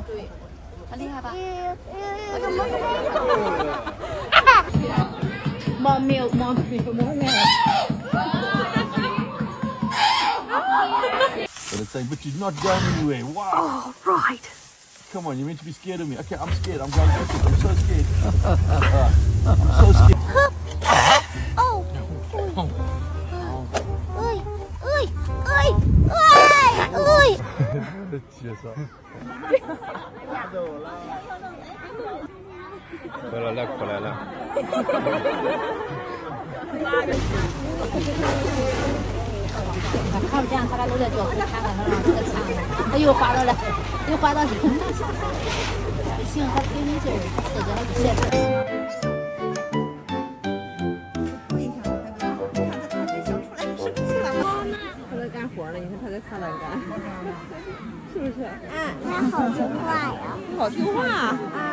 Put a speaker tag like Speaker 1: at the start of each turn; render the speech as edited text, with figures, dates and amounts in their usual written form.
Speaker 1: 对，很厉害吧？
Speaker 2: 猫没有。
Speaker 3: But it's saying, but you're not going anywhere. Wow.
Speaker 1: Oh, right.
Speaker 3: Come on, you're meant to be scared of me. Okay, I'm scared. I'm going backwards. I'm so scared. I'm so scared.
Speaker 4: Oh. Ơi. Ơi. Ơi. Ơi. Ơi.
Speaker 3: 回来了，回来了。
Speaker 2: 看不见，他俩都在脚后看看那个墙，他又滑到了，又滑到里面。幸好给你这自己还贴着。
Speaker 1: 他在干活呢，你看他在擦栏杆，是不是？
Speaker 4: 他好听话呀。
Speaker 1: 好听话。
Speaker 4: 啊。